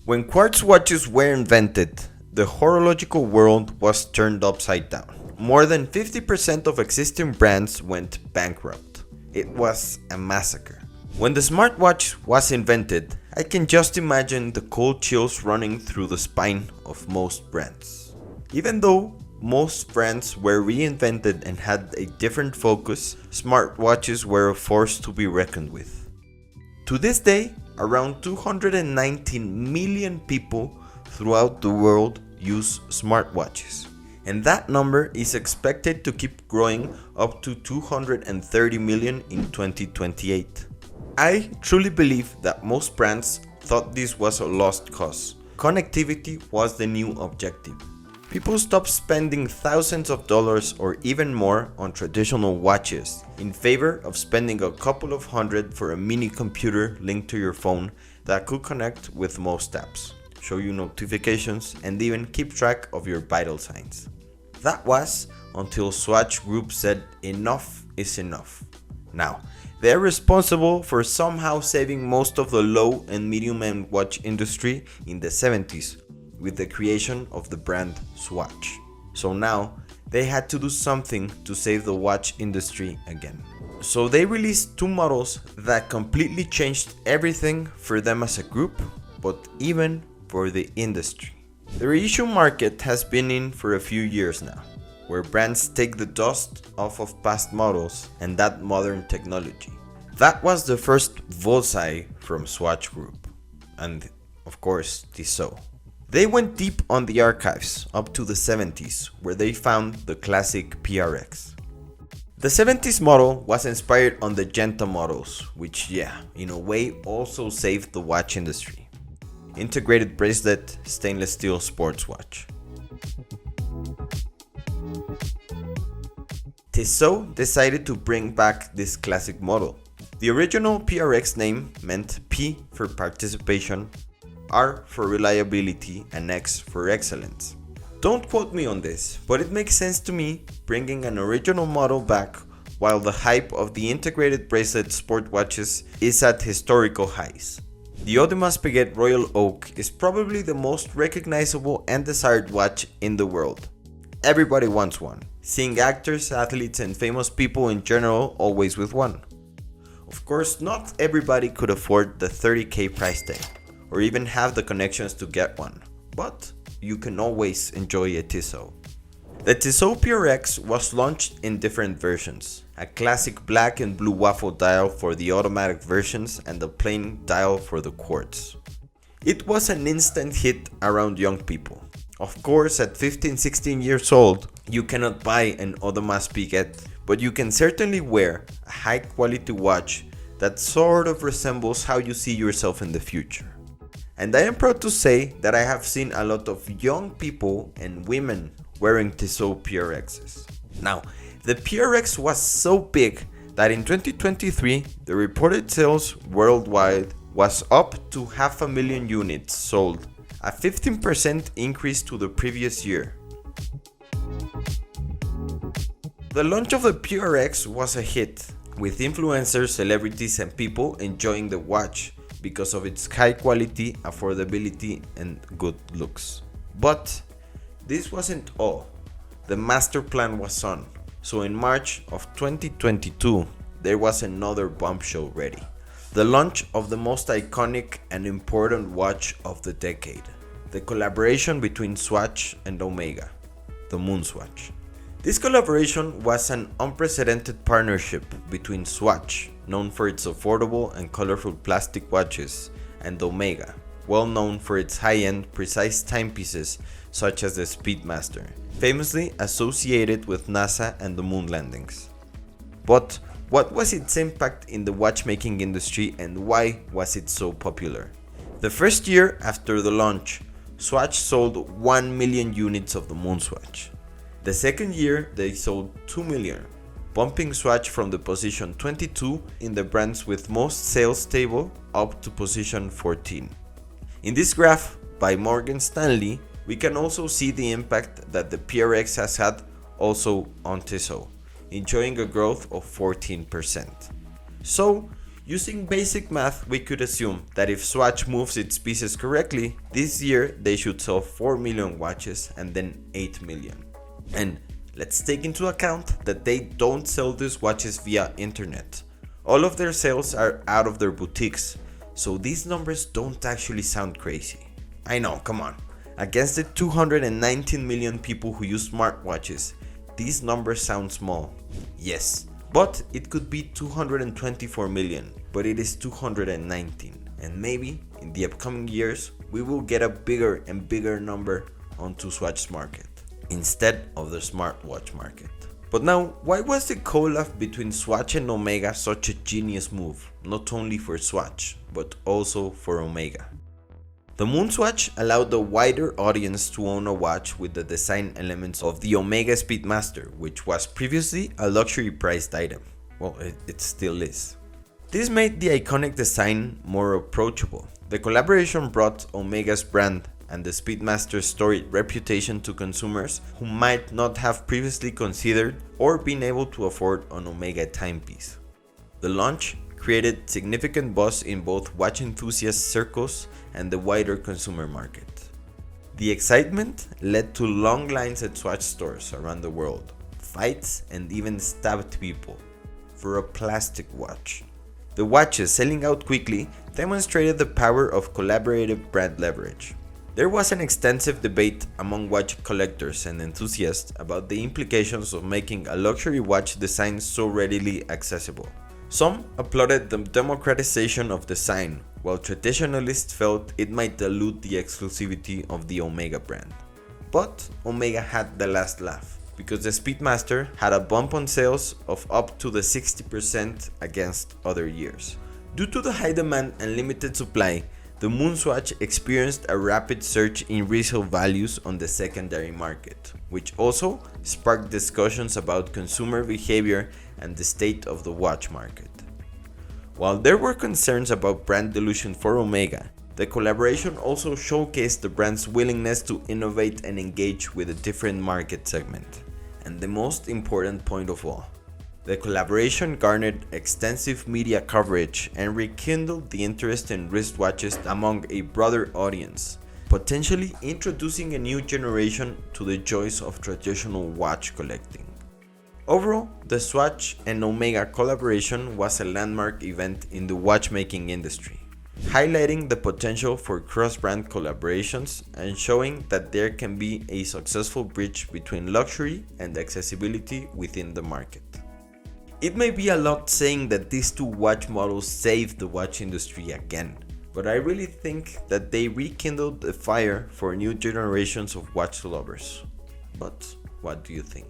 When quartz watches were invented, the horological world was turned upside down. More than 50% of existing brands went bankrupt. It was a massacre. When the smartwatch was invented, I can just imagine the cold chills running through the spine of most brands. Even though most brands were reinvented and had a different focus, smartwatches were a force to be reckoned with. To this day, around 219 million people throughout the world use smartwatches, and that number is expected to keep growing up to 230 million in 2028. I truly believe that most brands thought this was a lost cause. Connectivity was the new objective. People stopped spending thousands of dollars or even more on traditional watches in favor of spending a couple of hundred for a mini computer linked to your phone that could connect with most apps, show you notifications, and even keep track of your vital signs. That was until Swatch Group said enough is enough. Now, they're responsible for somehow saving most of the low and medium-end watch industry in the 70s with the creation of the brand Swatch. So now, they had to do something to save the watch industry again. So they released two models that completely changed everything for them as a group, but even for the industry. The reissue market has been in for a few years now, where brands take the dust off of past models and that modern technology. That was the first Bullseye from Swatch Group, and of course Tissot. They went deep on the archives up to the 70s, where they found the classic PRX. The 70s model was inspired on the Genta models, which in a way also saved the watch industry. Integrated bracelet, stainless steel sports watch. Tissot decided to bring back this classic model. The original PRX name meant P for participation, R for reliability, and X for excellence. Don't quote me on this, but it makes sense to me bringing an original model back while the hype of the integrated bracelet sport watches is at historical highs. The Audemars Piguet Royal Oak is probably the most recognizable and desired watch in the world. Everybody wants one, seeing actors, athletes, and famous people in general always with one. Of course, not everybody could afford the $30,000 price tag, or even have the connections to get one, but you can always enjoy a Tissot. The Tissot PRX was launched in different versions, a classic black and blue waffle dial for the automatic versions and the plain dial for the Quartz. It was an instant hit around young people. Of course, at 15-16 years old, you cannot buy an Audemars Piguet, but you can certainly wear a high quality watch that sort of resembles how you see yourself in the future. And I am proud to say that I have seen a lot of young people and women wearing Tissot PRXs. Now, the PRX was so big that in 2023, the reported sales worldwide was up to 500,000 units sold, a 15% increase to the previous year. The launch of the PRX was a hit, with influencers, celebrities, and people enjoying the watch because of its high quality, affordability, and good looks. But this wasn't all. The master plan was on. So in March of 2022, there was another bombshell ready. The launch of the most iconic and important watch of the decade. The collaboration between Swatch and Omega, the Moon Swatch. This collaboration was an unprecedented partnership between Swatch, known for its affordable and colorful plastic watches, and Omega, well known for its high-end, precise timepieces such as the Speedmaster, famously associated with NASA and the moon landings. But what was its impact in the watchmaking industry and why was it so popular? The first year after the launch, Swatch sold 1 million units of the Moon Swatch. The second year, they sold 2 million, bumping Swatch from the position 22 in the brands with most sales table up to position 14. In this graph by Morgan Stanley, we can also see the impact that the PRX has had also on Tissot, enjoying a growth of 14%. So, Using basic math, we could assume that if Swatch moves its pieces correctly, this year they should sell 4 million watches and then 8 million. And let's take into account that they don't sell these watches via internet. All of their sales are out of their boutiques, so these numbers don't actually sound crazy. I know, come on. Against the 219 million people who use smartwatches, these numbers sound small. Yes, but it could be 224 million, but it is 219. And maybe in the upcoming years, we will get a bigger and bigger number onto Swatch's market, instead of the smartwatch market. But now, why was the collab between Swatch and Omega such a genius move, not only for Swatch, but also for Omega? The Moonswatch allowed a wider audience to own a watch with the design elements of the Omega Speedmaster, which was previously a luxury priced item. Well, it still is. This made the iconic design more approachable. The collaboration brought Omega's brand and the Speedmaster's storied reputation to consumers who might not have previously considered or been able to afford an Omega timepiece. The launch created significant buzz in both watch enthusiast circles and the wider consumer market. The excitement led to long lines at Swatch stores around the world, fights, and even stabbed people for a plastic watch. The watches selling out quickly demonstrated the power of collaborative brand leverage. There was an extensive debate among watch collectors and enthusiasts about the implications of making a luxury watch design so readily accessible. Some applauded the democratization of design, while traditionalists felt it might dilute the exclusivity of the Omega brand. But Omega had the last laugh, because the Speedmaster had a bump on sales of up to the 60% against other years. Due to the high demand and limited supply, the Moonswatch experienced a rapid surge in resale values on the secondary market, which also sparked discussions about consumer behavior and the state of the watch market. While there were concerns about brand dilution for Omega, the collaboration also showcased the brand's willingness to innovate and engage with a different market segment. And the most important point of all, the collaboration garnered extensive media coverage and rekindled the interest in wristwatches among a broader audience, potentially introducing a new generation to the joys of traditional watch collecting. Overall, the Swatch and Omega collaboration was a landmark event in the watchmaking industry, highlighting the potential for cross-brand collaborations and showing that there can be a successful bridge between luxury and accessibility within the market. It may be a lot saying that these two watch models saved the watch industry again, but I really think that they rekindled the fire for new generations of watch lovers. But what do you think?